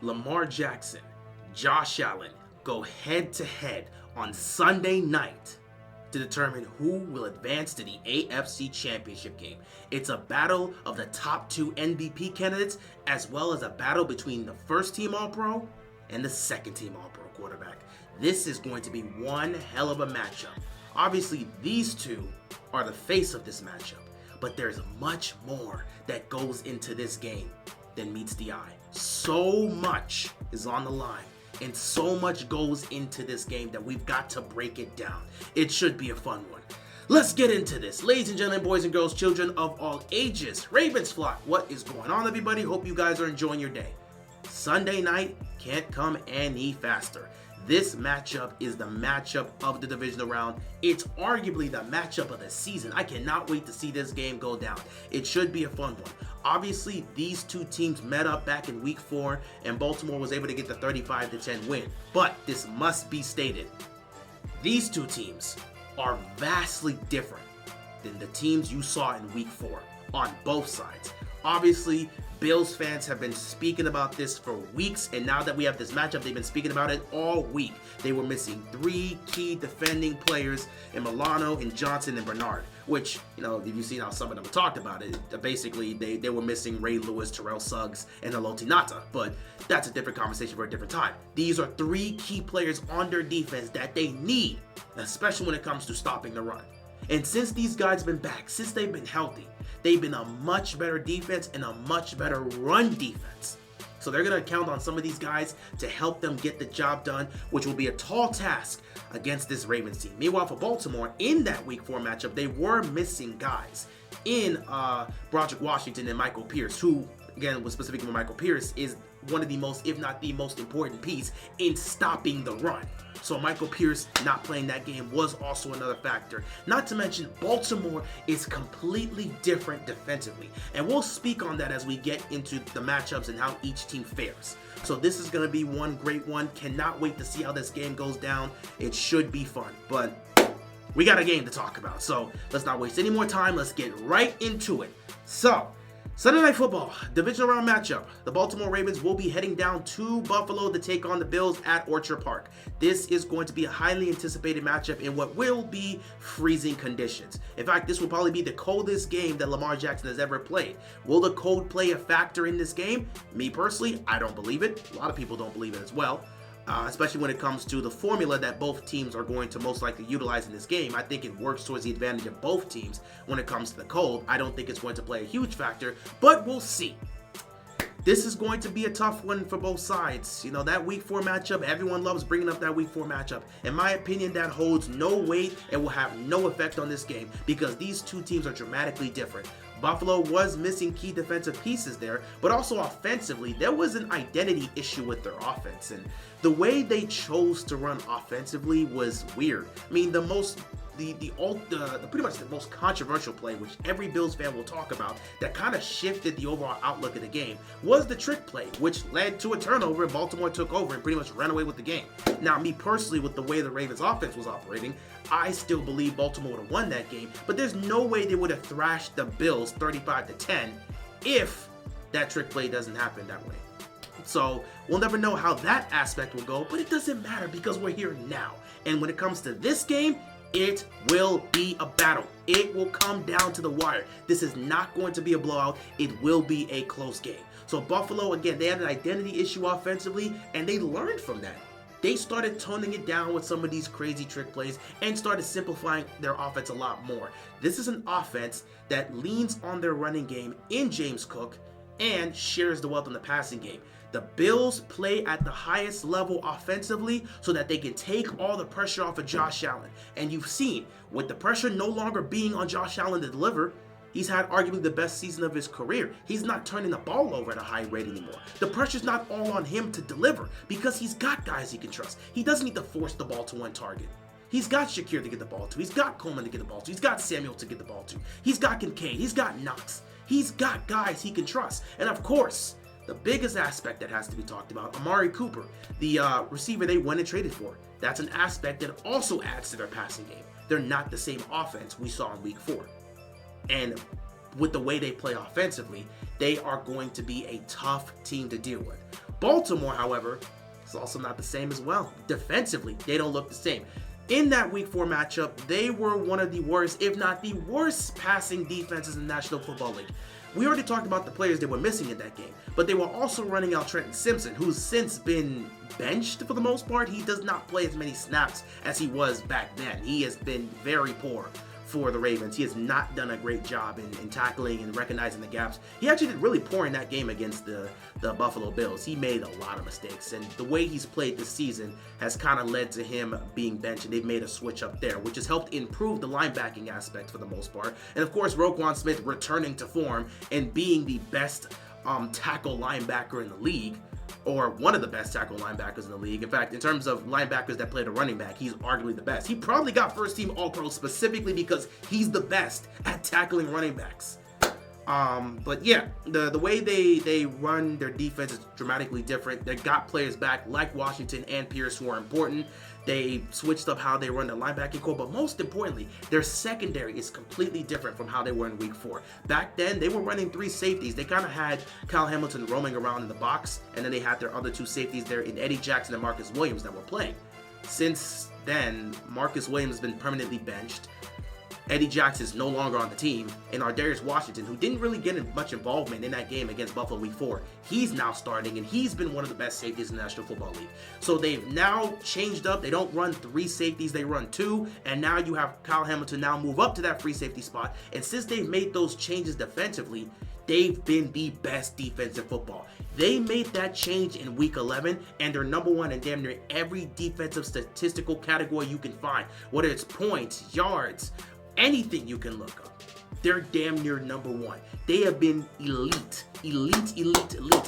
Lamar Jackson, Josh Allen go head-to-head on Sunday night to determine who will advance to the AFC Championship game. It's a battle of the top two MVP candidates, as well as a battle between the first-team All-Pro and the second-team All-Pro quarterback. This is going to be one hell of a matchup. Obviously, these two are the face of this matchup, but there's much more that goes into this game than meets the eye. So much is on the line, and so much goes into this game that we've got to break it down. It should be a fun one. Let's get into this. Ladies and gentlemen, boys and girls, children of all ages, Ravens flock, what is going on, everybody? Hope you guys are enjoying your day. Sunday night can't come any faster. This matchup is the matchup of the divisional round. It's arguably the matchup of the season. I cannot wait to see this game go down. It should be a fun one. Obviously, these two teams met up back in week 4, and Baltimore was able to get the 35-10 win. But this must be stated. These two teams are vastly different than the teams you saw in week 4 on both sides. Obviously, Bills fans have been speaking about this for weeks, and now that we have this matchup, they've been speaking about it all week. They were missing 3 key defending players in Milano, and Johnson, and Bernard, which, you know, if you've seen how some of them talked about it, basically they were missing Ray Lewis, Terrell Suggs, and Haloti Ngata, but that's a different conversation for a different time. These are 3 key players on their defense that they need, especially when it comes to stopping the run. And since these guys have been back, since they've been healthy, they've been a much better defense and a much better run defense. So they're going to count on some of these guys to help them get the job done, which will be a tall task against this Ravens team. Meanwhile, for Baltimore, in that week 4 matchup, they were missing guys in Broderick Washington and Michael Pierce, who, again, was specifically Michael Pierce, is one of the most, if not the most important piece in stopping the run. So Michael Pierce not playing that game was also another factor. Not to mention, Baltimore is completely different defensively. And we'll speak on that as we get into the matchups and how each team fares. So this is going to be one great one. Cannot wait to see how this game goes down. It should be fun. But we got a game to talk about. So let's not waste any more time. Let's get right into it. So, Sunday Night Football, divisional round matchup. The Baltimore Ravens will be heading down to Buffalo to take on the Bills at Orchard Park. This is going to be a highly anticipated matchup in what will be freezing conditions. In fact, this will probably be the coldest game that Lamar Jackson has ever played. Will the cold play a factor in this game? Me personally, I don't believe it. A lot of people don't believe it as well. Especially when it comes to the formula that both teams are going to most likely utilize in this game. I think it works towards the advantage of both teams when it comes to the cold. I don't think it's going to play a huge factor, but we'll see. This is going to be a tough one for both sides. You know, that week 4 matchup, everyone loves bringing up that week 4 matchup. In my opinion, that holds no weight and will have no effect on this game because these two teams are dramatically different. Buffalo was missing key defensive pieces there, but also offensively, there was an identity issue with their offense. And the way they chose to run offensively was weird. I mean, pretty much the most controversial play, which every Bills fan will talk about, that kind of shifted the overall outlook of the game, was the trick play, which led to a turnover, and Baltimore took over and pretty much ran away with the game. Now, me personally, with the way the Ravens offense was operating, I still believe Baltimore would have won that game, but there's no way they would have thrashed the Bills 35-10 if that trick play doesn't happen that way. So we'll never know how that aspect will go, but it doesn't matter because we're here now. And when it comes to this game, it will be a battle. It will come down to the wire. This is not going to be a blowout. It will be a close game. So Buffalo, again, they had an identity issue offensively, and they learned from that. They started toning it down with some of these crazy trick plays and started simplifying their offense a lot more. This is an offense that leans on their running game in James Cook and shares the wealth in the passing game. The Bills play at the highest level offensively so that they can take all the pressure off of Josh Allen. And you've seen, with the pressure no longer being on Josh Allen to deliver, he's had arguably the best season of his career. He's not turning the ball over at a high rate anymore. The pressure's not all on him to deliver because he's got guys he can trust. He doesn't need to force the ball to one target. He's got Shakir to get the ball to. He's got Coleman to get the ball to. He's got Samuel to get the ball to. He's got Kincaid. He's got Knox. He's got guys he can trust. And of course, the biggest aspect that has to be talked about, Amari Cooper, the receiver they went and traded for. That's an aspect that also adds to their passing game. They're not the same offense we saw in week 4. And with the way they play offensively, they are going to be a tough team to deal with. Baltimore, however, is also not the same as well. Defensively, they don't look the same. In that Week 4 matchup, they were one of the worst, if not the worst, passing defenses in the National Football League. We already talked about the players they were missing in that game, but they were also running out Trenton Simpson, who's since been benched for the most part. He does not play as many snaps as he was back then. He has been very poor for the Ravens. He has not done a great job in tackling and recognizing the gaps. He actually did really poor in that game against the Buffalo Bills. He made a lot of mistakes, and the way he's played this season has kind of led to him being benched, and they've made a switch up there, which has helped improve the linebacking aspect for the most part. And of course, Roquan Smith returning to form and being the best tackle linebacker in the league, or one of the best tackle linebackers in the league. In fact, in terms of linebackers that play the running back, he's arguably the best. He probably got first team All-Pro specifically because he's the best at tackling running backs. But yeah, the way they run their defense is dramatically different. They got players back like Washington and Pierce who are important. They switched up how they run the linebacking core, but most importantly, their secondary is completely different from how they were in Week 4. Back then, they were running 3 safeties. They kind of had Kyle Hamilton roaming around in the box, and then they had their other 2 safeties there in Eddie Jackson and Marcus Williams that were playing. Since then, Marcus Williams has been permanently benched. Eddie Jackson is no longer on the team, and Ardarius Washington, who didn't really get much involvement in that game against Buffalo Week 4, he's now starting, and he's been one of the best safeties in the National Football League. So they've now changed up. They don't run 3 safeties, they run 2, and now you have Kyle Hamilton now move up to that free safety spot, and since they've made those changes defensively, they've been the best defense in football. They made that change in Week 11, and they're number 1 in damn near every defensive statistical category you can find, whether it's points, yards, anything you can look up. They're damn near number 1. They have been elite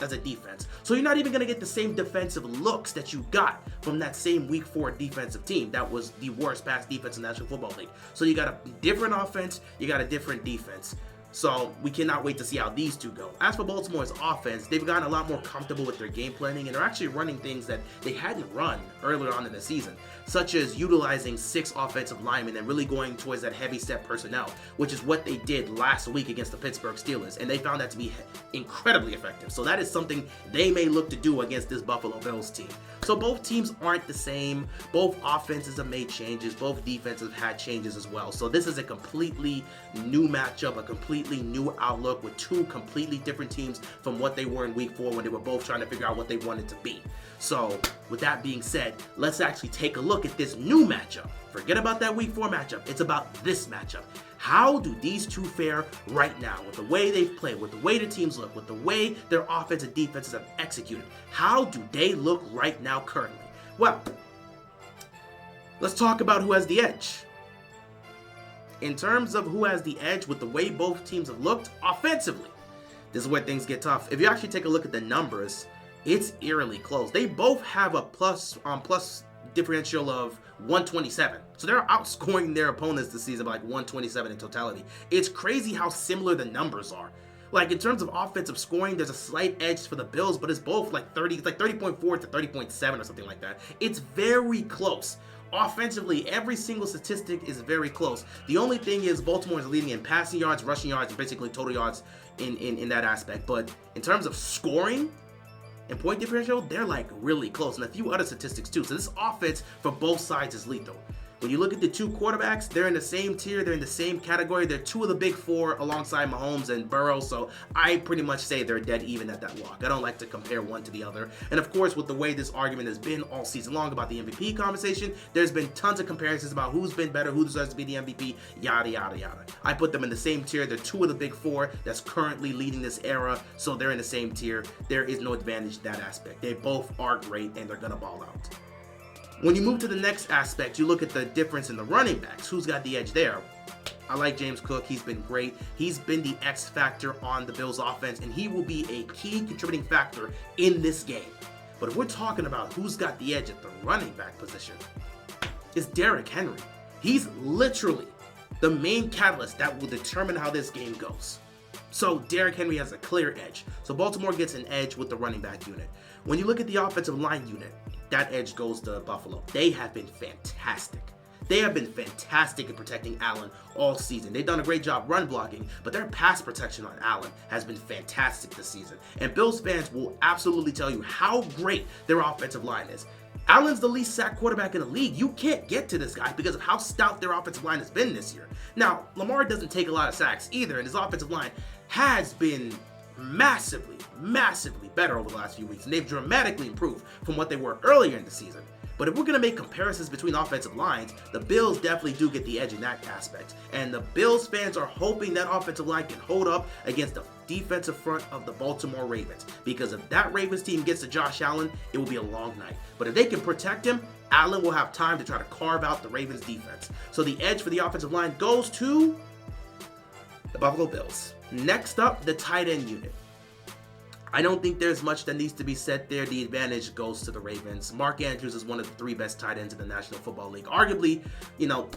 as a defense. So you're not even going to get the same defensive looks that you got from that same Week 4 defensive team that was the worst pass defense in the National Football League. So you got a different offense, you got a different defense. So we cannot wait to see how these two go. As for Baltimore's offense, they've gotten a lot more comfortable with their game planning, and they're actually running things that they hadn't run earlier on in the season, such as utilizing 6 offensive linemen and really going towards that heavy set personnel, which is what they did last week against the Pittsburgh Steelers, and they found that to be incredibly effective. So that is something they may look to do against this Buffalo Bills team. So both teams aren't the same. Both offenses have made changes. Both defenses have had changes as well. So this is a completely new matchup, a completely new outlook with 2 completely different teams from what they were in Week 4 when they were both trying to figure out what they wanted to be. So with that being said, let's actually take a look at this new matchup. Forget about that Week 4 matchup. It's about this matchup. How do these two fare right now with the way they've played, with the way the teams look, with the way their offense and defenses have executed? How do they look right now currently? Well, let's talk about who has the edge. In terms of who has the edge with the way both teams have looked offensively, this is where things get tough. If you actually take a look at the numbers, it's eerily close. They both have a plus differential of 127. So they're outscoring their opponents this season by like 127 in totality. It's crazy how similar the numbers are. Like in terms of offensive scoring, there's a slight edge for the Bills, but it's both like 30, it's like 30.4 to 30.7 or something like that. It's very close. Offensively, every single statistic is very close. The only thing is Baltimore is leading in passing yards, rushing yards, and basically total yards in that aspect. But in terms of scoring and point differential, they're like really close, and a few other statistics too. So this offense for both sides is lethal. When you look at the 2 quarterbacks, they're in the same tier, they're in the same category. They're 2 of the big 4 alongside Mahomes and Burrow, so I pretty much say they're dead even at that walk. I don't like to compare one to the other. And of course, with the way this argument has been all season long about the MVP conversation, there's been tons of comparisons about who's been better, who deserves to be the MVP, yada, yada, yada. I put them in the same tier. They're 2 of the big 4 that's currently leading this era, so they're in the same tier. There is no advantage in that aspect. They both are great, and they're going to ball out. When you move to the next aspect, you look at the difference in the running backs. Who's got the edge there? I like James Cook. He's been great. He's been the X factor on the Bills offense, and he will be a key contributing factor in this game. But if we're talking about who's got the edge at the running back position, it's Derrick Henry. He's literally the main catalyst that will determine how this game goes. So Derrick Henry has a clear edge. So Baltimore gets an edge with the running back unit. When you look at the offensive line unit, that edge goes to Buffalo. They have been fantastic. They have been fantastic in protecting Allen all season. They've done a great job run blocking, but their pass protection on Allen has been fantastic this season. And Bills fans will absolutely tell you how great their offensive line is. Allen's the least sacked quarterback in the league. You can't get to this guy because of how stout their offensive line has been this year. Now, Lamar doesn't take a lot of sacks either, and his offensive line has been massively better over the last few weeks, and they've dramatically improved from what they were earlier in the season. But if we're going to make comparisons between offensive lines, the Bills definitely do get the edge in that aspect. And the Bills fans are hoping that offensive line can hold up against the defensive front of the Baltimore Ravens. Because if that Ravens team gets to Josh Allen, it will be a long night. But if they can protect him, Allen will have time to try to carve out the Ravens defense. So the edge for the offensive line goes to the Buffalo Bills. Next up, the tight end unit. I don't think there's much that needs to be said there. The advantage goes to the Ravens. Mark Andrews is one of the 3 best tight ends in the National Football League. Arguably,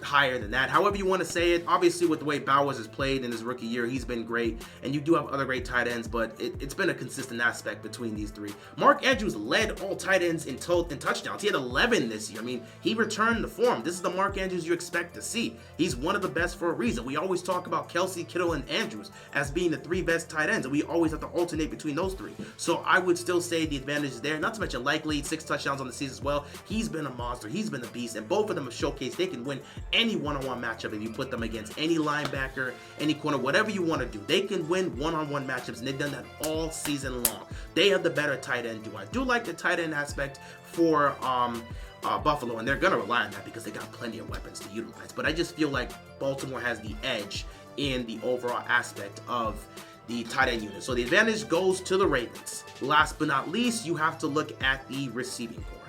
higher than that. However you want to say it. Obviously, with the way Bowers has played in his rookie year, he's been great. And you do have other great tight ends, but it's been a consistent aspect between these 3. Mark Andrews led all tight ends in touchdowns. He had 11 this year. I mean, he returned the form. This is the Mark Andrews you expect to see. He's one of the best for a reason. We always talk about Kelsey, Kittle, and Andrews as being the 3 best tight ends, and we always have to alternate between those 3. So I would still say the advantage is there. Not to mention Likely, 6 touchdowns on the season as well. He's been a monster. He's been a beast. And both of them have showcased they can win any one-on-one matchup if you put them against any linebacker, any corner, whatever you want to do. They can win one-on-one matchups, and they've done that all season long. They have the better tight end duo. I do like the tight end aspect for Buffalo, and they're going to rely on that because they got plenty of weapons to utilize. But I just feel like Baltimore has the edge in the overall aspect of the tight end unit. So the advantage goes to the Ravens. Last but not least, you have to look at the receiving core.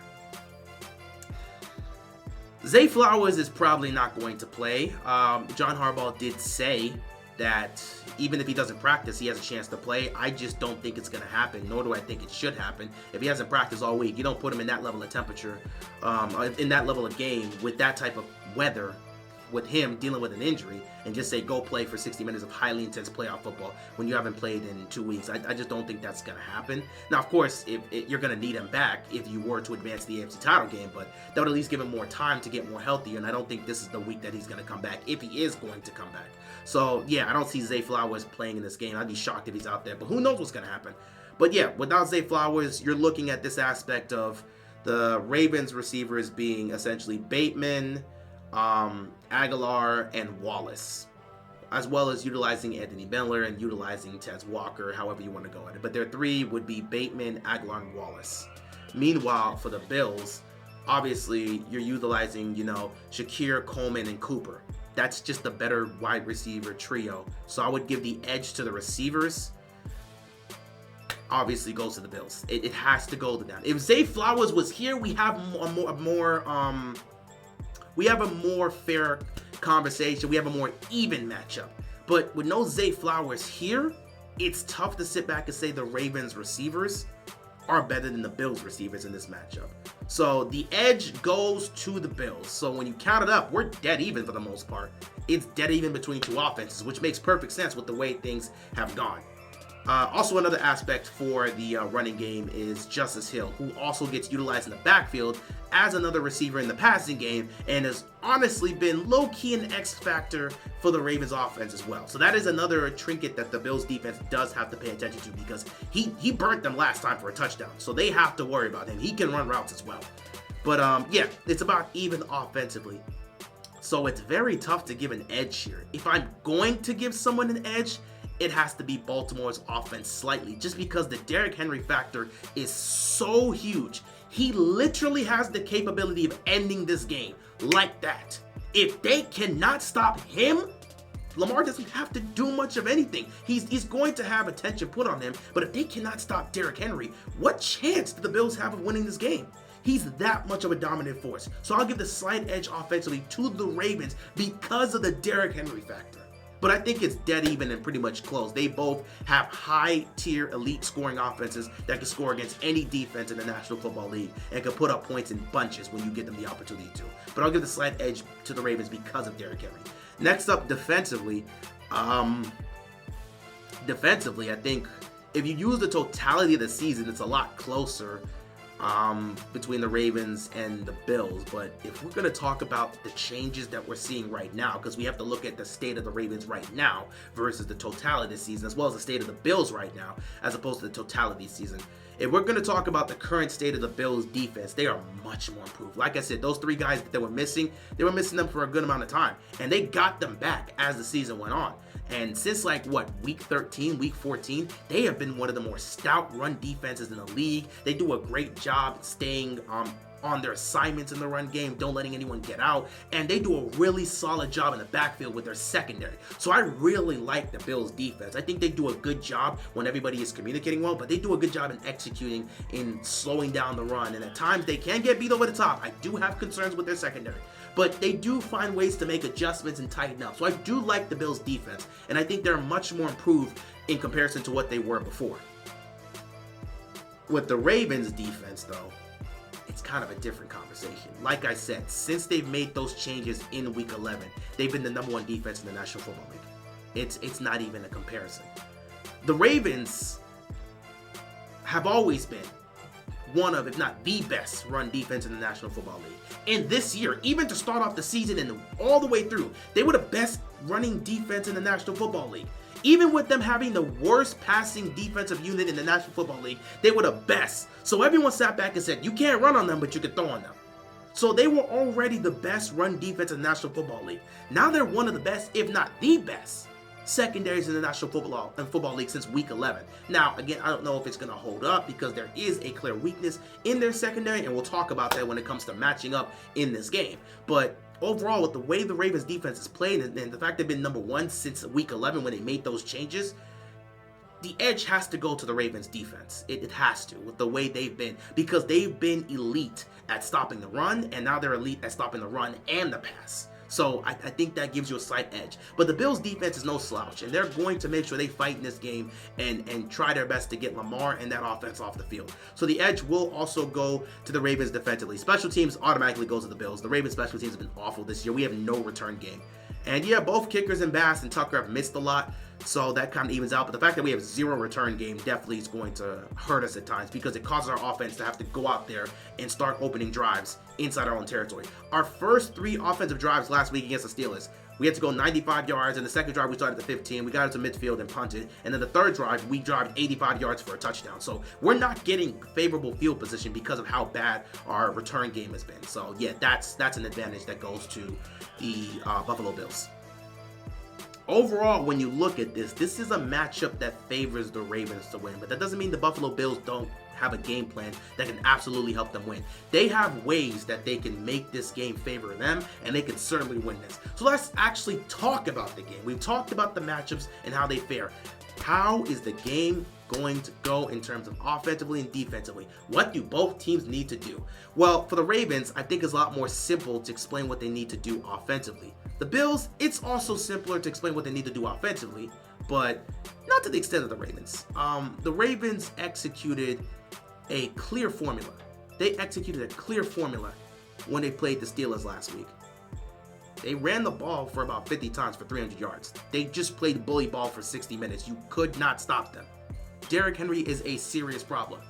Zay Flowers is probably not going to play. John Harbaugh did say that even if he doesn't practice, he has a chance to play. I just don't think it's going to happen, nor do I think it should happen. If he hasn't practiced all week, you don't put him in that level of temperature, in that level of game, with that type of weather, with him dealing with an injury, and just say go play for 60 minutes of highly intense playoff football when you haven't played in 2 weeks. I just don't think that's going to happen. Now, of course, if you're going to need him back if you were to advance the AFC title game, but that would at least give him more time to get more healthier, and I don't think this is the week that he's going to come back, if he is going to come back. So, yeah, I don't see Zay Flowers playing in this game. I'd be shocked if he's out there, but who knows what's going to happen. But, yeah, without Zay Flowers, you're looking at this aspect of the Ravens receivers being essentially Bateman, Aguilar, and Wallace, as well as utilizing Anthony Miller and utilizing Tez Walker, however you want to go at it. But their 3 would be Bateman, Aguilar, and Wallace. Meanwhile, for the Bills, obviously you're utilizing, Shakir, Coleman, and Cooper. That's just a better wide receiver trio. So I would give the edge to the receivers. Obviously goes to the Bills. It has to go to them. If Zay Flowers was here, we have a more fair conversation. We have a more even matchup. But with no Zay Flowers here, it's tough to sit back and say the Ravens receivers are better than the Bills receivers in this matchup. So the edge goes to the Bills. So when you count it up, we're dead even for the most part. It's dead even between 2 offenses, which makes perfect sense with the way things have gone. Also, another aspect for the running game is Justice Hill, who also gets utilized in the backfield as another receiver in the passing game, and has honestly been low-key an X factor for the Ravens offense as well. So that is another trinket that the Bills defense does have to pay attention to, because he burnt them last time for a touchdown, so they have to worry about him. He can run routes as well. But yeah, it's about even offensively. So it's very tough to give an edge here. If I'm going to give someone an edge, it has to be Baltimore's offense slightly, just because the Derrick Henry factor is so huge. He literally has the capability of ending this game like that. If they cannot stop him, Lamar doesn't have to do much of anything. He's going to have attention put on him, but if they cannot stop Derrick Henry, what chance do the Bills have of winning this game? He's that much of a dominant force. So I'll give the slight edge offensively to the Ravens because of the Derrick Henry factor. But I think it's dead even and pretty much close. They both have high-tier elite scoring offenses that can score against any defense in the National Football League and can put up points in bunches when you give them the opportunity to. But I'll give the slight edge to the Ravens because of Derrick Henry. Next up, defensively. Defensively, I think if you use the totality of the season, it's a lot closer between the Ravens and the Bills. But if we're going to talk about the changes that we're seeing right now, because we have to look at the state of the Ravens right now versus the totality of the season, as well as the state of the Bills right now, as opposed to the totality of the season. If we're going to talk about the current state of the Bills defense, they are much more improved. Like I said, those 3 guys that were missing, they were missing them for a good amount of time. And they got them back as the season went on. And since week 13, week 14, they have been one of the more stout run defenses in the league. They do a great job staying on their assignments in the run game, don't letting anyone get out, and they do a really solid job in the backfield with their secondary. So I really like the Bills defense. I think they do a good job when everybody is communicating well, but they do a good job in executing, in slowing down the run, and at times they can get beat over the top. I do have concerns with their secondary, but they do find ways to make adjustments and tighten up. So I do like the Bills defense, and I think they're much more improved in comparison to what they were before. With the Ravens defense, though, it's kind of a different conversation. Like I said, since they've made those changes in week 11, they've been the number 1 defense in the National Football League. It's not even a comparison. The Ravens have always been one of, if not the best run defense in the National Football League. And this year, even to start off the season and all the way through, they were the best running defense in the National Football League. Even with them having the worst passing defensive unit in the National Football League, they were the best. So everyone sat back and said, you can't run on them, but you can throw on them. So they were already the best run defense in the National Football League. Now they're one of the best, if not the best, secondaries in the National Football League since week 11. Now, again, I don't know if it's going to hold up because there is a clear weakness in their secondary, and we'll talk about that when it comes to matching up in this game. But overall, with the way the Ravens defense is played and the fact they've been number 1 since week 11 when they made those changes, the edge has to go to the Ravens defense. It has to, with the way they've been, because they've been elite at stopping the run, and now they're elite at stopping the run and the pass. So I think that gives you a slight edge. But the Bills defense is no slouch, and they're going to make sure they fight in this game and try their best to get Lamar and that offense off the field. So the edge will also go to the Ravens defensively. Special teams automatically goes to the Bills. The Ravens special teams have been awful this year. We have no return game. And yeah, both kickers and Bass and Tucker have missed a lot, so that kind of evens out. But the fact that we have 0 return game definitely is going to hurt us at times because it causes our offense to have to go out there and start opening drives inside our own territory. Our first 3 offensive drives last week against the Steelers, we had to go 95 yards. In the second drive, we started at the 15. We got into midfield and punted. And then the third drive, we drove 85 yards for a touchdown. So we're not getting favorable field position because of how bad our return game has been. So yeah, that's an advantage that goes to the Buffalo Bills. Overall, when you look at this is a matchup that favors the Ravens to win. But that doesn't mean the Buffalo Bills don't have a game plan that can absolutely help them win. They have ways that they can make this game favor them, and they can certainly win this. So let's actually talk about the game. We've talked about the matchups and how they fare. How is the game going to go in terms of offensively and defensively? What do both teams need to do? Well, for the Ravens, I think it's a lot more simple to explain what they need to do offensively. The Bills, it's also simpler to explain what they need to do offensively, but not to the extent of the Ravens. The Ravens executed a clear formula. They executed a clear formula when they played the Steelers last week. They ran the ball for about 50 times for 300 yards. They just played bully ball for 60 minutes. You could not stop them. Derrick Henry is a serious problem.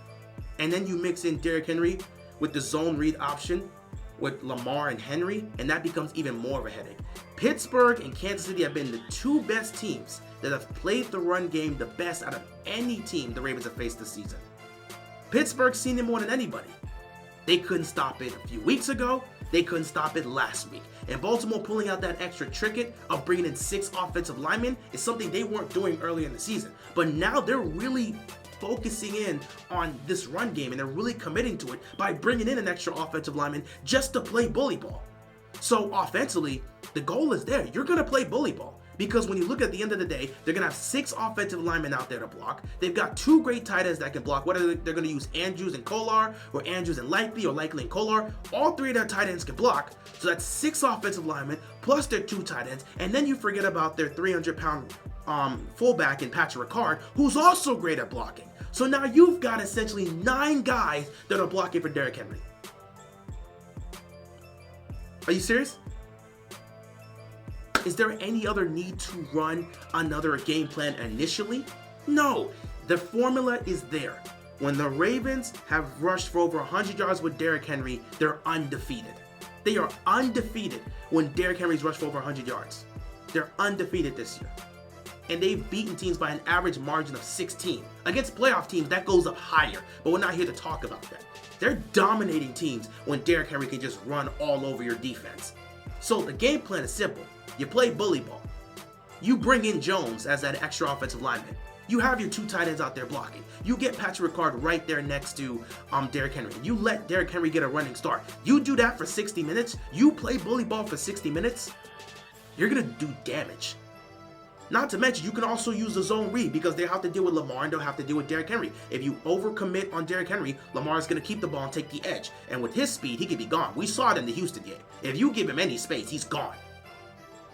And then you mix in Derrick Henry with the zone read option with Lamar and Henry, and that becomes even more of a headache. Pittsburgh and Kansas City have been the 2 best teams that have played the run game the best out of any team the Ravens have faced this season. Pittsburgh's seen it more than anybody. They couldn't stop it a few weeks ago. They couldn't stop it last week. And Baltimore pulling out that extra trinket of bringing in 6 offensive linemen is something they weren't doing earlier in the season. But now they're really focusing in on this run game, and they're really committing to it by bringing in an extra offensive lineman just to play bully ball. So offensively, the goal is there. You're going to play bully ball. Because when you look at the end of the day, they're going to have 6 offensive linemen out there to block. They've got 2 great tight ends that can block, whether they're going to use Andrews and Kolar, or Andrews and Likely, or Likely and Kolar. All 3 of their tight ends can block. So that's 6 offensive linemen, plus their 2 tight ends. And then you forget about their 300-pound fullback in Patrick Ricard, who's also great at blocking. So now you've got essentially 9 guys that are blocking for Derrick Henry. Are you serious? Is there any other need to run another game plan initially? No, the formula is there. When the Ravens have rushed for over 100 yards with Derrick Henry, they're undefeated. They are undefeated when Derrick Henry's rushed for over 100 yards. They're undefeated this year. And they've beaten teams by an average margin of 16. Against playoff teams, that goes up higher, but we're not here to talk about that. They're dominating teams when Derrick Henry can just run all over your defense. So the game plan is simple. You play bully ball. You bring in Jones as that extra offensive lineman. You have your two tight ends out there blocking. You get Patrick Ricard right there next to Derrick Henry. You let Derrick Henry get a running start. You do that for 60 minutes. You play bully ball for 60 minutes. You're going to do damage. Not to mention, you can also use the zone read because they have to deal with Lamar and they'll have to deal with Derrick Henry. If you overcommit on Derrick Henry, Lamar is going to keep the ball and take the edge. And with his speed, he could be gone. We saw it in the Houston game. If you give him any space, he's gone.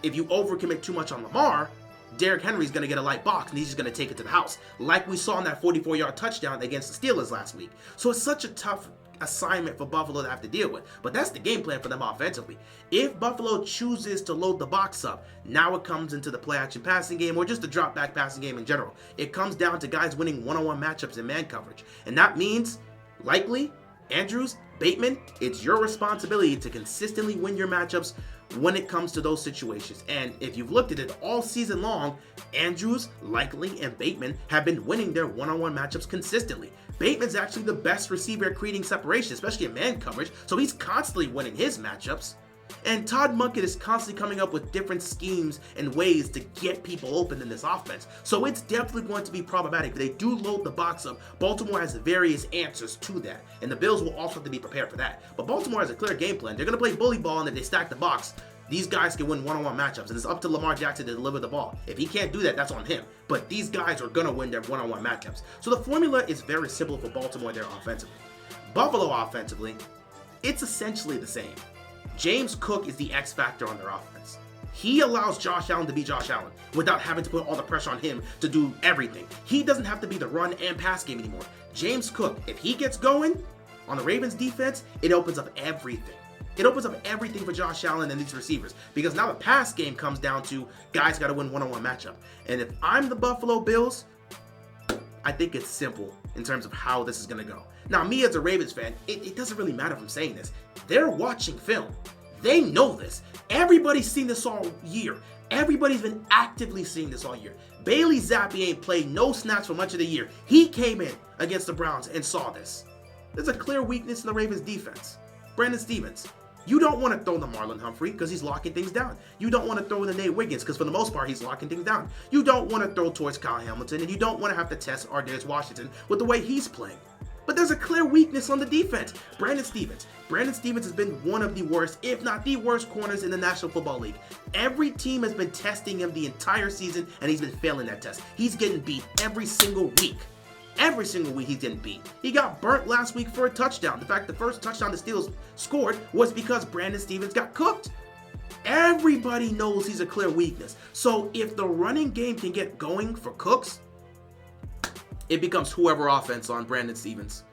If you overcommit too much on Lamar, Derrick Henry's going to get a light box and he's just going to take it to the house, like we saw in that 44-yard touchdown against the Steelers last week. So it's such a tough assignment for Buffalo to have to deal with. But that's the game plan for them offensively. If Buffalo chooses to load the box up, now it comes into the play-action passing game or just the drop-back passing game in general. It comes down to guys winning one-on-one matchups in man coverage. And that means, likely, Andrews, Bateman, it's your responsibility to consistently win your matchups when it comes to those situations. And if you've looked at it all season long, Andrews, Likely, and Bateman have been winning their one-on-one matchups consistently. Bateman's actually the best receiver at creating separation, especially in man coverage, so he's constantly winning his matchups. And Todd Munkett is constantly coming up with different schemes and ways to get people open in this offense. So it's definitely going to be problematic. If they do load the box up, Baltimore has various answers to that. And the Bills will also have to be prepared for that. But Baltimore has a clear game plan. They're going to play bully ball, and if they stack the box, these guys can win one-on-one matchups. And it's up to Lamar Jackson to deliver the ball. If he can't do that, that's on him. But these guys are going to win their one-on-one matchups. So the formula is very simple for Baltimore there offensively. Buffalo offensively, it's essentially the same. James Cook is the X factor on their offense. He allows Josh Allen to be Josh Allen without having to put all the pressure on him to do everything. He doesn't have to be the run and pass game anymore. James Cook, if he gets going on the Ravens defense, it opens up everything. It opens up everything for Josh Allen and these receivers because now the pass game comes down to guys got to win one-on-one matchup. And if I'm the Buffalo Bills, I think it's simple in terms of how this is going to go. Now, me as a Ravens fan, it doesn't really matter if I'm saying this. They're watching film. They know this. Everybody's seen this all year. Everybody's been actively seeing this all year. Bailey Zappi ain't played no snaps for much of the year. He came in against the Browns and saw this. There's a clear weakness in the Ravens defense. Brandon Stephens. You don't want to throw to Marlon Humphrey because he's locking things down. You don't want to throw to Nate Wiggins because for the most part he's locking things down. You don't want to throw towards Kyle Hamilton, and you don't want to have to test Ardarius Washington with the way he's playing. But there's a clear weakness on the defense. Brandon Stephens. Brandon Stephens has been one of the worst, if not the worst, corners in the National Football League. Every team has been testing him the entire season, and he's been failing that test. He's getting beat every single week. Every single week he's getting beat. He got burnt last week for a touchdown. In fact, the first touchdown the Steelers scored was because Brandon Stephens got cooked. Everybody knows he's a clear weakness. So if the running game can get going for Cooks, it becomes whoever offense on Brandon Stephens.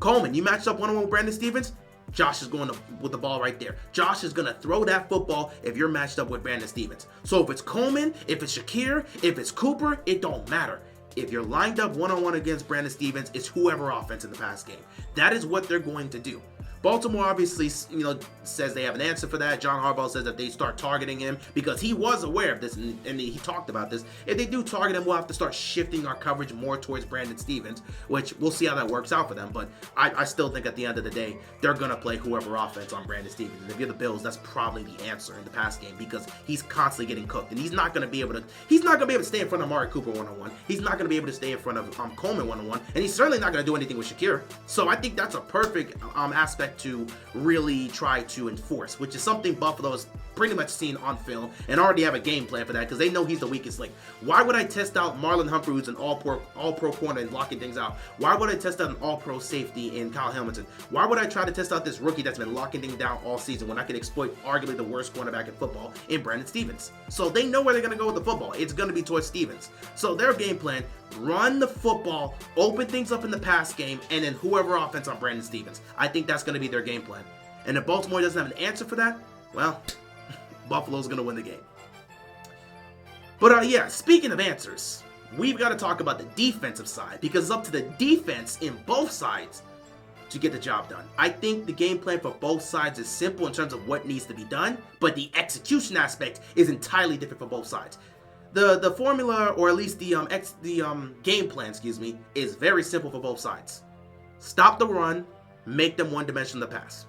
Coleman, you matched up one-on-one with Brandon Stephens, Josh is going with the ball right there. Josh is going to throw that football if you're matched up with Brandon Stephens. So if it's Coleman, if it's Shakir, if it's Cooper, it don't matter. If you're lined up one-on-one against Brandon Stephens, it's whoever offense in the pass game. That is what they're going to do. Baltimore obviously, says they have an answer for that. John Harbaugh says that they start targeting him because he was aware of this and he talked about this. If they do target him, we'll have to start shifting our coverage more towards Brandon Stephens, which we'll see how that works out for them. But I still think at the end of the day, they're going to play whoever offense on Brandon Stephens. And if you're the Bills, that's probably the answer in the pass game because he's constantly getting cooked and he's not going to be able to stay in front of Amari Cooper one-on-one. He's not going to be able to stay in front of Coleman one-on-one, and he's certainly not going to do anything with Shakir. So I think that's a perfect aspect to really try to enforce, which is something Buffalo has pretty much seen on film and already have a game plan for that because they know he's the weakest link. Why would I test out Marlon Humphrey, who's an all-pro corner and locking things out? Why would I test out an all-pro safety in Kyle Hamilton? Why would I try to test out this rookie that's been locking things down all season when I can exploit arguably the worst cornerback in football in Brandon Stephens? So they know where they're going to go with the football. It's going to be towards Stephens. So their game plan, run the football, open things up in the pass game, and then whoever offense on Brandon Stephens. I think that's going to be their game plan. And if Baltimore doesn't have an answer for that, well, Buffalo's going to win the game. But yeah, speaking of answers, we've got to talk about the defensive side, because it's up to the defense in both sides to get the job done. I think the game plan for both sides is simple in terms of what needs to be done, but the execution aspect is entirely different for both sides. The formula, or at least the game plan, is very simple for both sides. Stop the run, make them one-dimensional to pass.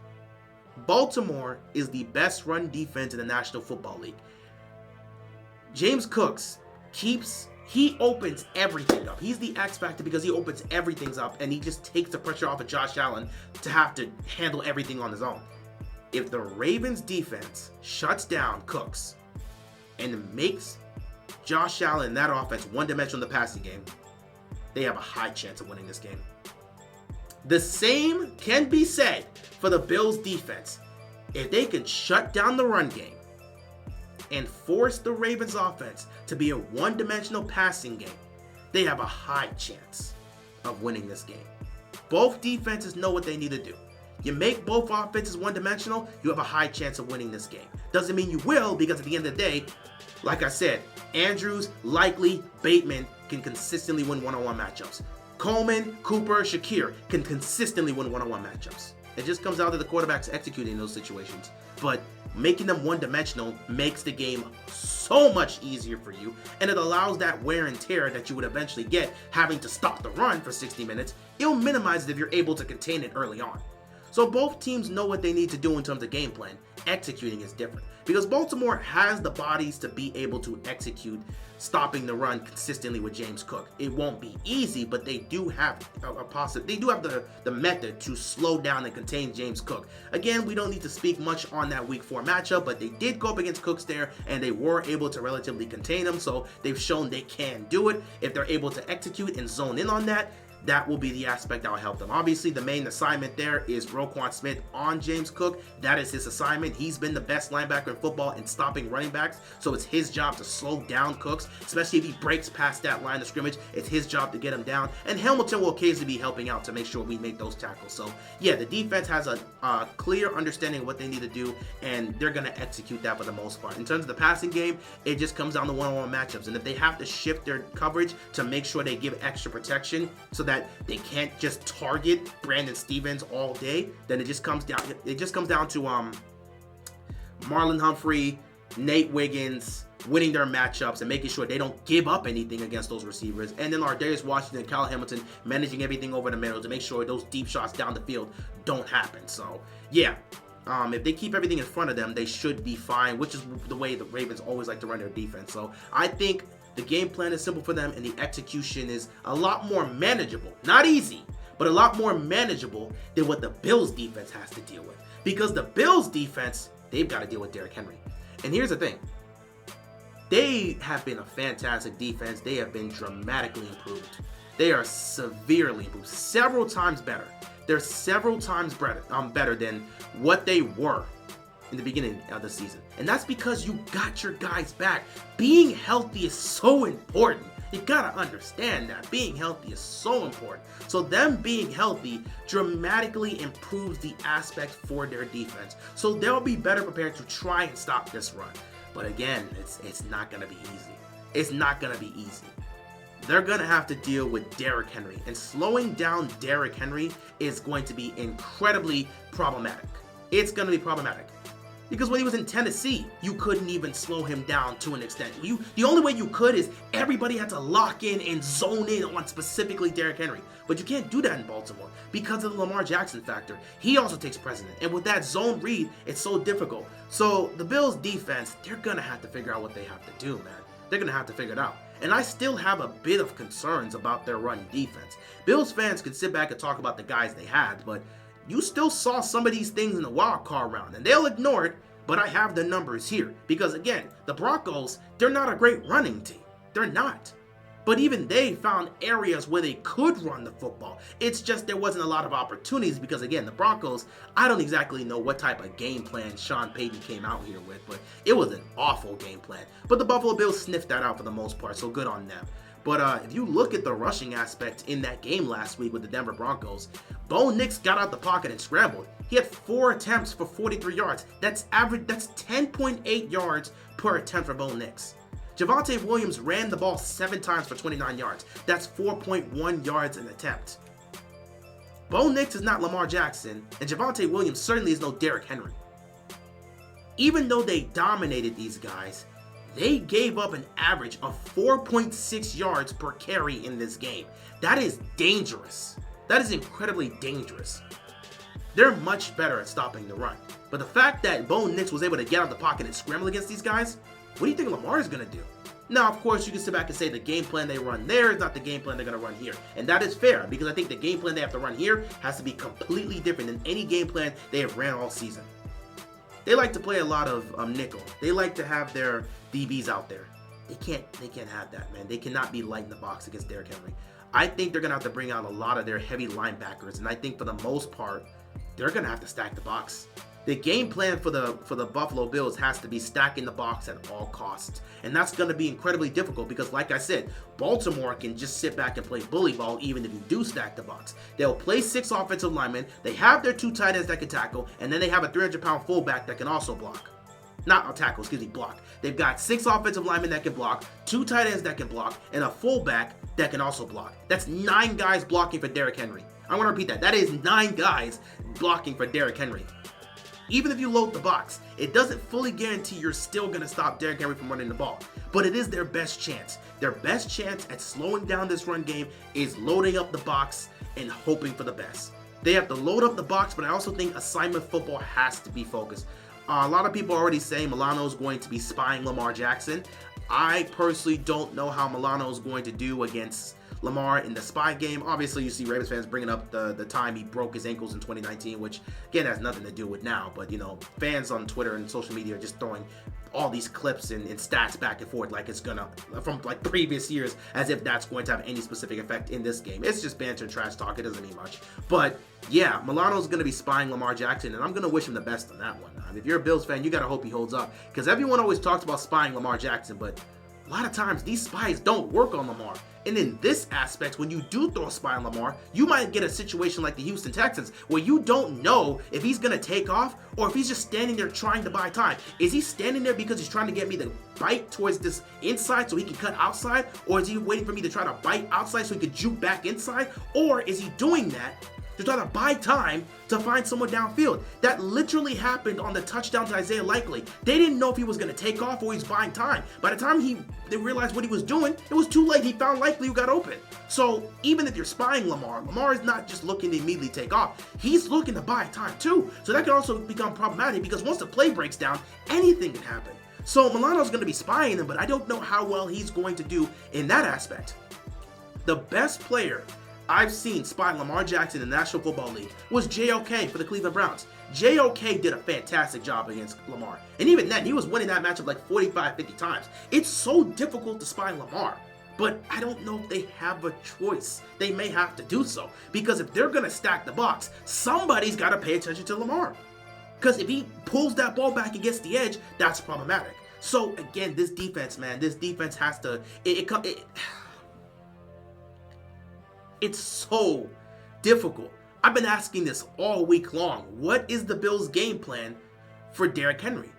Baltimore is the best run defense in the National Football League. James Cooks he opens everything up. He's the X factor because he opens everything up, and he just takes the pressure off of Josh Allen to have to handle everything on his own. If the Ravens defense shuts down Cooks and makes Josh Allen and that offense one-dimensional in the passing game, they have a high chance of winning this game. The same can be said for the Bills defense. If they can shut down the run game and force the Ravens offense to be a one-dimensional passing game, they have a high chance of winning this game. Both defenses know what they need to do. You make both offenses one-dimensional, you have a high chance of winning this game. Doesn't mean you will, because at the end of the day, like I said, Andrews, Likely, Bateman can consistently win one-on-one matchups. Coleman, Cooper, Shakir can consistently win one-on-one matchups. It just comes down to the quarterbacks executing those situations. But making them one-dimensional makes the game so much easier for you, and it allows that wear and tear that you would eventually get having to stop the run for 60 minutes. It'll minimize it if you're able to contain it early on. So both teams know what they need to do in terms of game plan. Executing is different, because Baltimore has the bodies to be able to execute stopping the run consistently with James Cook. It won't be easy, but they do have the method to slow down and contain James Cook. Again, we don't need to speak much on that week 4 matchup, but they did go up against Cooks there, and they were able to relatively contain him, so they've shown they can do it. If they're able to execute and zone in on that, that will be the aspect that will help them. Obviously, the main assignment there is Roquan Smith on James Cook. That is his assignment. He's been the best linebacker in football in stopping running backs, so it's his job to slow down Cooks, especially if he breaks past that line of scrimmage. It's his job to get him down, and Hamilton will occasionally be helping out to make sure we make those tackles. So yeah, the defense has a clear understanding of what they need to do, and they're going to execute that for the most part. In terms of the passing game, it just comes down to one-on-one matchups, and if they have to shift their coverage to make sure they give extra protection so that they can't just target Brandon Stevens all day, then it just comes down to Marlon Humphrey, Nate Wiggins winning their matchups and making sure they don't give up anything against those receivers, and then Ardarius Washington and Kyle Hamilton managing everything over the middle to make sure those deep shots down the field don't happen. So yeah, if they keep everything in front of them, they should be fine, which is the way the Ravens always like to run their defense. So I think the game plan is simple for them, and the execution is a lot more manageable. Not easy, but a lot more manageable than what the Bills defense has to deal with. Because the Bills defense, they've got to deal with Derrick Henry. And here's the thing. They have been a fantastic defense. They have been dramatically improved. They are severely improved, several times better. They're several times better than what they were in the beginning of the season. And that's because you got your guys back. Being healthy is so important. You gotta understand that. Being healthy is so important. So them being healthy dramatically improves the aspect for their defense. So they'll be better prepared to try and stop this run. But again, it's not gonna be easy. It's not gonna be easy. They're going to have to deal with Derrick Henry. And slowing down Derrick Henry is going to be incredibly problematic. It's going to be problematic. Because when he was in Tennessee, you couldn't even slow him down to an extent. The only way you could is everybody had to lock in and zone in on specifically Derrick Henry. But you can't do that in Baltimore because of the Lamar Jackson factor. He also takes precedent. And with that zone read, it's so difficult. So the Bills defense, they're going to have to figure out what they have to do, man. They're going to have to figure it out. And I still have a bit of concerns about their run defense. Bills fans can sit back and talk about the guys they had, but you still saw some of these things in the wild card round, and they'll ignore it, but I have the numbers here. Because again, the Broncos, they're not a great running team. They're not. But even they found areas where they could run the football. It's just there wasn't a lot of opportunities because, again, the Broncos, I don't exactly know what type of game plan Sean Payton came out here with, but it was an awful game plan. But the Buffalo Bills sniffed that out for the most part, so good on them. But if you look at the rushing aspect in that game last week with the Denver Broncos, Bo Nix got out the pocket and scrambled. He had 4 attempts for 43 yards. That's average. That's 10.8 yards per attempt for Bo Nix. Javonte Williams ran the ball 7 times for 29 yards. That's 4.1 yards an attempt. Bo Nix is not Lamar Jackson, and Javonte Williams certainly is no Derrick Henry. Even though they dominated these guys, they gave up an average of 4.6 yards per carry in this game. That is dangerous. That is incredibly dangerous. They're much better at stopping the run. But the fact that Bo Nix was able to get out of the pocket and scramble against these guys, what do you think Lamar is going to do? Now, of course, you can sit back and say the game plan they run there is not the game plan they're going to run here. And that is fair, because I think the game plan they have to run here has to be completely different than any game plan they have ran all season. They like to play a lot of nickel. They like to have their DBs out there. They can't have that, man. They cannot be light in the box against Derrick Henry. I think they're going to have to bring out a lot of their heavy linebackers, and I think for the most part, they're going to have to stack the box. The game plan for the Buffalo Bills has to be stacking the box at all costs. And that's going to be incredibly difficult because, like I said, Baltimore can just sit back and play bully ball even if you do stack the box. They'll play 6 offensive linemen, they have their 2 tight ends that can tackle, and then they have a 300-pound fullback that can also block. Not a tackle, excuse me, block. They've got 6 offensive linemen that can block, 2 tight ends that can block, and a fullback that can also block. That's 9 guys blocking for Derrick Henry. I want to repeat that. That is 9 guys blocking for Derrick Henry. Even if you load the box, it doesn't fully guarantee you're still going to stop Derrick Henry from running the ball. But it is their best chance. Their best chance at slowing down this run game is loading up the box and hoping for the best. They have to load up the box, but I also think assignment football has to be focused. A lot of people are already saying Milano is going to be spying Lamar Jackson. I personally don't know how Milano is going to do against Lamar in the spy game. Obviously, you see Ravens fans bringing up the time he broke his ankles in 2019, which again has nothing to do with now. But fans on Twitter and social media are just throwing all these clips and stats back and forth like it's gonna from like previous years, as if that's going to have any specific effect in this game. It's just banter and trash talk. It doesn't mean much. But yeah, Milano's gonna be spying Lamar Jackson, and I'm gonna wish him the best on that one. If you're a Bills fan, you gotta hope he holds up, because everyone always talks about spying Lamar Jackson, but a lot of times these spies don't work on Lamar. And in this aspect, when you do throw a spy on Lamar, you might get a situation like the Houston Texans where you don't know if he's going to take off or if he's just standing there trying to buy time. Is he standing there because he's trying to get me to bite towards this inside so he can cut outside? Or is he waiting for me to try to bite outside so he can juke back inside? Or is he doing that to try to buy time to find someone downfield? That literally happened on the touchdown to Isaiah Likely. They didn't know if he was going to take off or he's buying time. By the time they realized what he was doing, it was too late. He found Likely, who got open. So even if you're spying Lamar is not just looking to immediately take off. He's looking to buy time too. So that can also become problematic, because once the play breaks down, anything can happen. So Milano's going to be spying him, but I don't know how well he's going to do in that aspect. The best player I've seen spy Lamar Jackson in the National Football League was JOK for the Cleveland Browns. JOK did a fantastic job against Lamar. And even then, he was winning that matchup like 45, 50 times. It's so difficult to spy Lamar. But I don't know if they have a choice. They may have to do so. Because if they're going to stack the box, somebody's got to pay attention to Lamar. Because if he pulls that ball back and gets the edge, that's problematic. So again, this defense, man, this defense has to... It's so difficult. I've been asking this all week long. What is the Bills' game plan for Derrick Henry?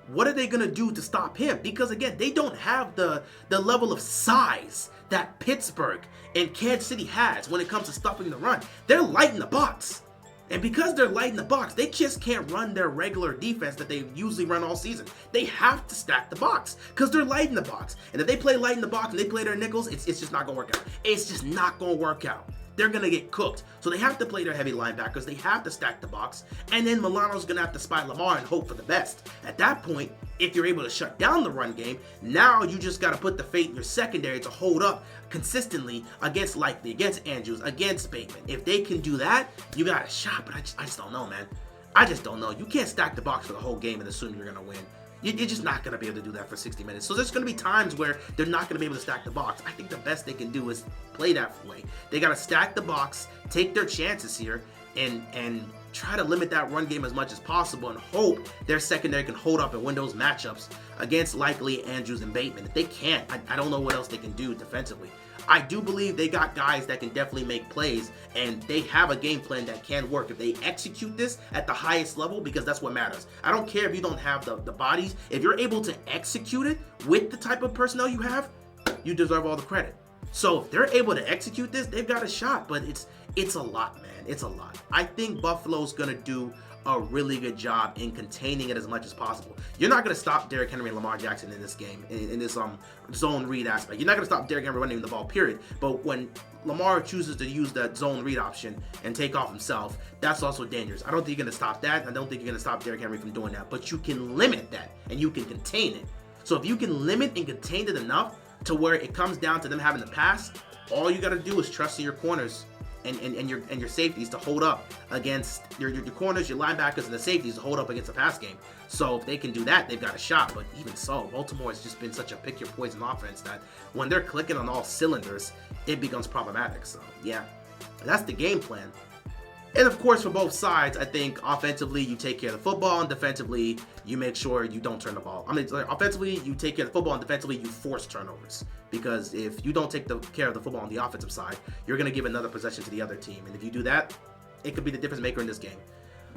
What are they going to do to stop him? Because again, they don't have the level of size that Pittsburgh and Kansas City has when it comes to stopping the run. They're light in the box. And because they're light in the box, they just can't run their regular defense that they usually run all season. They have to stack the box because they're light in the box. And if they play light in the box and they play their nickels, it's just not going to work out. It's just not going to work out. They're going to get cooked. So they have to play their heavy linebackers. They have to stack the box. And then Milano's going to have to spy Lamar and hope for the best. At that point, if you're able to shut down the run game, now you just got to put the faith in your secondary to hold up consistently against Likely, against Andrews, against Bateman. If they can do that, you got a shot. But I just don't know, man. I just don't know. You can't stack the box for the whole game and assume you're going to win. You're just not going to be able to do that for 60 minutes. So there's going to be times where they're not going to be able to stack the box. I think the best they can do is play that way. They got to stack the box, take their chances here, and try to limit that run game as much as possible and hope their secondary can hold up and win those matchups against likely Andrews and Bateman. If they can't, I don't know what else they can do defensively. I do believe they got guys that can definitely make plays, and they have a game plan that can work if they execute this at the highest level, because that's what matters. I don't care if you don't have the bodies. If you're able to execute it with the type of personnel you have, you deserve all the credit. So if they're able to execute this, they've got a shot, but it's a lot, man. It's a lot. I think Buffalo's going to do a really good job in containing it as much as possible. You're not going to stop Derrick Henry and Lamar Jackson in this game, in this zone read aspect. You're not going to stop Derrick Henry running the ball, period. But when Lamar chooses to use that zone read option and take off himself, that's also dangerous. I don't think you're going to stop that. I don't think you're going to stop Derrick Henry from doing that. But you can limit that, and you can contain it. So if you can limit and contain it enough to where it comes down to them having to pass, all you got to do is trust in your corners and your safeties to hold up against your corners, your linebackers, and the safeties to hold up against the pass game. So if they can do that, they've got a shot. But even so, Baltimore has just been such a pick your poison offense that when they're clicking on all cylinders, it becomes problematic. So yeah, that's the game plan. And of course, for both sides, I think offensively you take care of the football, and defensively you make sure you don't turn the ball. I mean, offensively you take care of the football, and defensively you force turnovers. Because if you don't take care of the football on the offensive side, you're going to give another possession to the other team. And if you do that, it could be the difference maker in this game.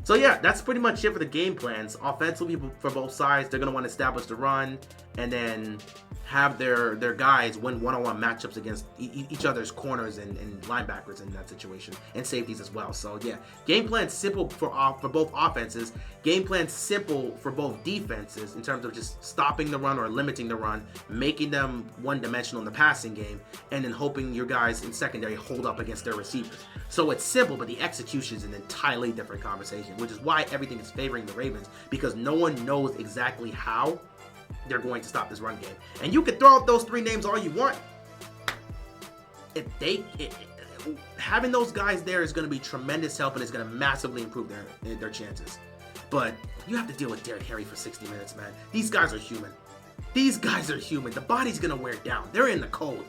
So yeah, that's pretty much it for the game plans. Offensively, for both sides, they're going to want to establish the run and then have their guys win one-on-one matchups against each other's corners and linebackers in that situation, and safeties as well. So yeah, game plan simple for both offenses. Game plan simple for both defenses in terms of just stopping the run or limiting the run, making them one-dimensional in the passing game, and then hoping your guys in secondary hold up against their receivers. So it's simple, but the execution is an entirely different conversation, which is why everything is favoring the Ravens, because no one knows exactly how they're going to stop this run game. And you can throw out those three names all you want. Having those guys there is going to be tremendous help, and it's going to massively improve their chances. But you have to deal with Derrick Henry for 60 minutes, man. These guys are human. The body's going to wear down. They're in the cold.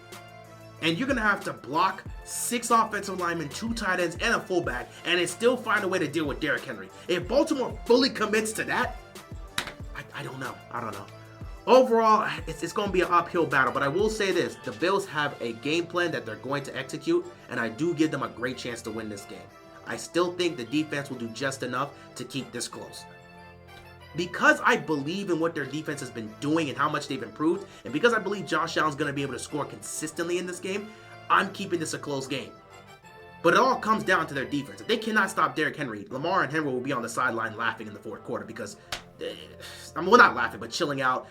And you're going to have to block 6 offensive linemen, 2 tight ends, and a fullback, and still find a way to deal with Derrick Henry. If Baltimore fully commits to that, I don't know. Overall, it's going to be an uphill battle, but I will say this. The Bills have a game plan that they're going to execute, and I do give them a great chance to win this game. I still think the defense will do just enough to keep this close. Because I believe in what their defense has been doing and how much they've improved, and because I believe Josh Allen's going to be able to score consistently in this game, I'm keeping this a close game. But it all comes down to their defense. If they cannot stop Derrick Henry, Lamar and Henry will be on the sideline laughing in the fourth quarter because, not laughing, but chilling out,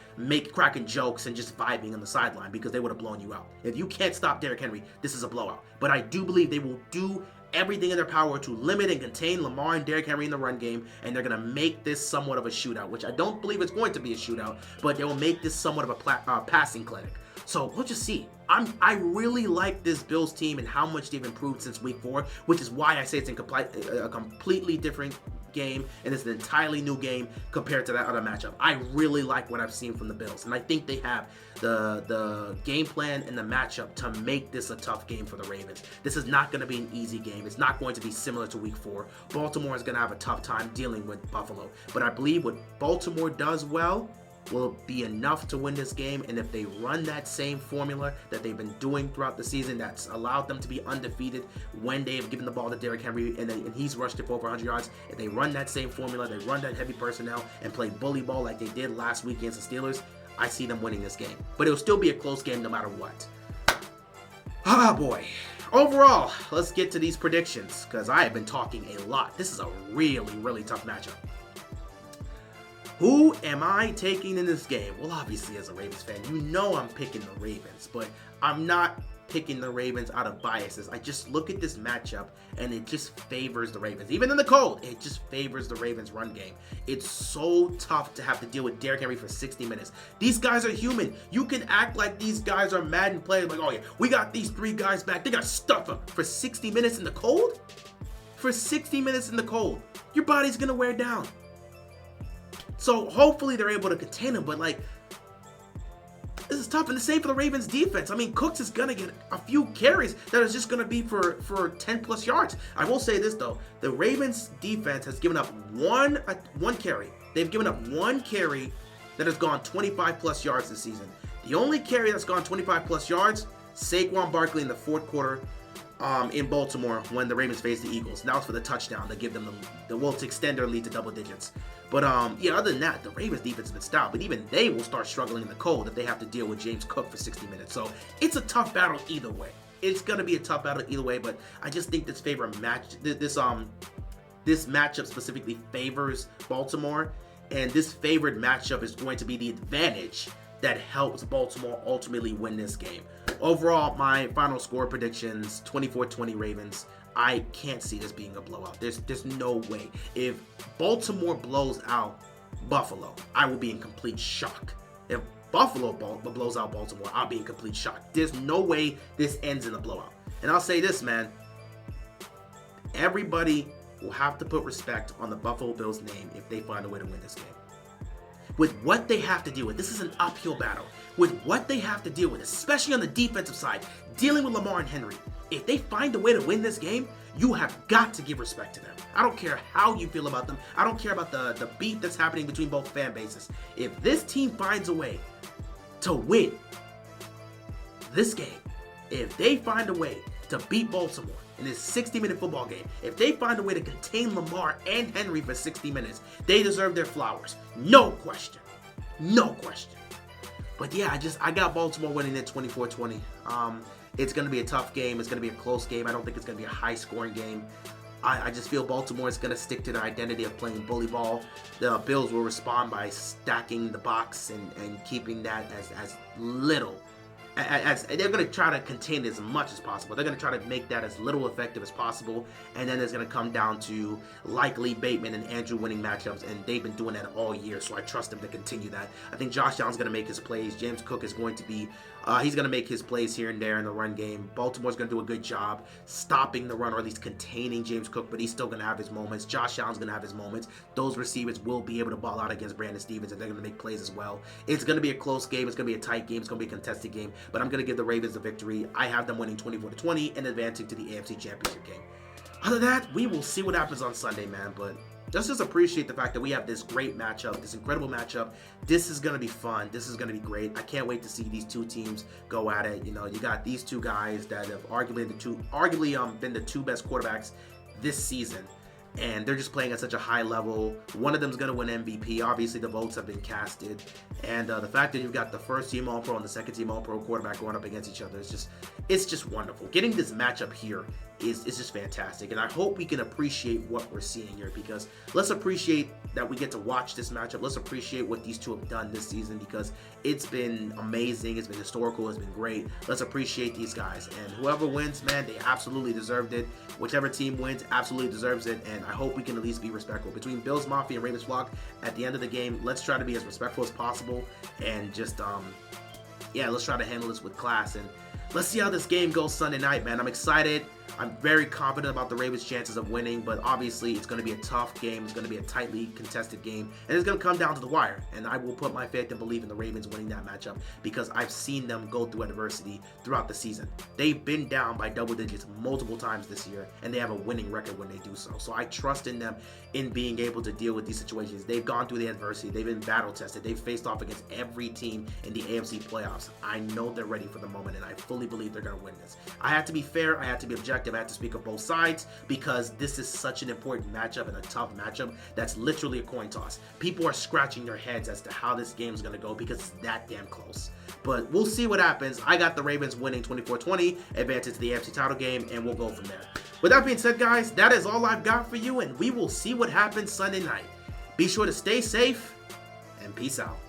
cracking jokes, and just vibing on the sideline because they would have blown you out. If you can't stop Derrick Henry, this is a blowout. But I do believe they will do everything in their power to limit and contain Lamar and Derrick Henry in the run game, and they're going to make this somewhat of a shootout, which I don't believe it's going to be a shootout, but they will make this somewhat of a passing clinic. So we'll just see. I really like this Bills team and how much they've improved since week 4, which is why I say it's a completely different game, and it's an entirely new game compared to that other matchup. I really like what I've seen from the Bills, and I think they have the game plan and the matchup to make this a tough game for the Ravens. This is not going to be an easy game. It's not going to be similar to week 4. Baltimore is going to have a tough time dealing with Buffalo, but I believe what Baltimore does well will be enough to win this game, and if they run that same formula that they've been doing throughout the season that's allowed them to be undefeated when they have given the ball to Derrick Henry and he's rushed it for over 100 yards, if they run that same formula, they run that heavy personnel and play bully ball like they did last week against the Steelers, I see them winning this game. But it'll still be a close game no matter what. Ah, boy. Overall, let's get to these predictions because I have been talking a lot. This is a really, really tough matchup. Who am I taking in this game? Well, obviously, as a Ravens fan, you know I'm picking the Ravens, but I'm not picking the Ravens out of biases. I just look at this matchup, and it just favors the Ravens. Even in the cold, it just favors the Ravens' run game. It's so tough to have to deal with Derrick Henry for 60 minutes. These guys are human. You can act like these guys are Madden players, like, oh yeah, we got these 3 guys back. They got to stuff them for 60 minutes in the cold? For 60 minutes in the cold, your body's going to wear down. So hopefully they're able to contain him, but like, This is tough, and the same for the Ravens defense. I mean, Cooks is going to get a few carries that is just going to be for 10 plus yards. I will say this though, the Ravens defense has given up one carry. They've given up one carry that has gone 25 plus yards this season. The only carry that's gone 25 plus yards, Saquon Barkley in the fourth quarter in Baltimore when the Ravens faced the Eagles. That was for the touchdown to give them the will to extend their lead to double digits. But yeah, other than that, the Ravens defense has been stout. But even they will start struggling in the cold if they have to deal with James Cook for 60 minutes. So it's a tough battle either way. It's gonna be a tough battle either way. But I just think this matchup specifically favors Baltimore, and this favored matchup is going to be the advantage that helps Baltimore ultimately win this game. Overall, my final score predictions, 24-20 Ravens. I can't see this being a blowout. There's no way. If Baltimore blows out Buffalo, I will be in complete shock. If Buffalo blows out Baltimore, I'll be in complete shock. There's no way this ends in a blowout. And I'll say this, man. Everybody will have to put respect on the Buffalo Bills' name if they find a way to win this game. With what they have to deal with, this is an uphill battle. With what they have to deal with, especially on the defensive side, dealing with Lamar and Henry, if they find a way to win this game, you have got to give respect to them. I don't care how you feel about them. I don't care about the beef that's happening between both fan bases. If this team finds a way to win this game, if they find a way to beat Baltimore in this 60-minute football game, if they find a way to contain Lamar and Henry for 60 minutes, they deserve their flowers. No question. No question. But yeah, I got Baltimore winning at 24-20. It's going to be a tough game. It's going to be a close game. I don't think it's going to be a high-scoring game. I just feel Baltimore is going to stick to their identity of playing bully ball. The Bills will respond by stacking the box and keeping that as little. As they're going to try to contain it as much as possible. They're going to try to make that as little effective as possible. And then it's going to come down to likely Bateman and Andrew winning matchups. And they've been doing that all year. So I trust them to continue that. I think Josh Allen's going to make his plays. James Cook is going to be, he's going to make his plays here and there in the run game. Baltimore's going to do a good job stopping the run, or at least containing James Cook. But he's still going to have his moments. Josh Allen's going to have his moments. Those receivers will be able to ball out against Brandon Stevens. And they're going to make plays as well. It's going to be a close game. It's going to be a tight game. It's going to be a contested game. But I'm going to give the Ravens the victory. I have them winning 24-20 and advancing to the AFC Championship game. Other than that, we will see what happens on Sunday, man. But let's just appreciate the fact that we have this great matchup, this incredible matchup. This is going to be fun. This is going to be great. I can't wait to see these two teams go at it. You know, you got these two guys that have arguably been the two best quarterbacks this season. And they're just playing at such a high level. One of them is going to win MVP. Obviously, the votes have been casted. And the fact that you've got the first team All-Pro and the second team All-Pro quarterback going up against each other it's just wonderful. Getting this matchup here is just fantastic. And I hope we can appreciate what we're seeing here, because let's appreciate that we get to watch this matchup. Let's appreciate what these two have done this season, because it's been amazing. It's been historical. It's been great. Let's appreciate these guys. And whoever wins, man, they absolutely deserved it. Whichever team wins absolutely deserves it. And I hope we can at least be respectful. Between Bills Mafia and Ravens Flock, at the end of the game, let's try to be as respectful as possible. And just, yeah, let's try to handle this with class. And let's see how this game goes Sunday night, man. I'm excited. I'm very confident about the Ravens' chances of winning, but obviously it's going to be a tough game. It's going to be a tightly contested game, and it's going to come down to the wire. And I will put my faith and believe in the Ravens winning that matchup, because I've seen them go through adversity throughout the season. They've been down by double digits multiple times this year, and they have a winning record when they do so. So I trust in them in being able to deal with these situations. They've gone through the adversity. They've been battle tested. They've faced off against every team in the AFC playoffs. I know they're ready for the moment, and I fully believe they're going to win this. I have to be fair. I have to be objective. I have to speak of both sides, because this is such an important matchup and a tough matchup that's literally a coin toss. People are scratching their heads as to how this game is going to go, because it's that damn close. But we'll see what happens. I got the Ravens winning 24-20, advancing to the AFC title game, and we'll go from there. With that being said, guys, that is all I've got for you, and we will see what happens Sunday night. Be sure to stay safe, and peace out.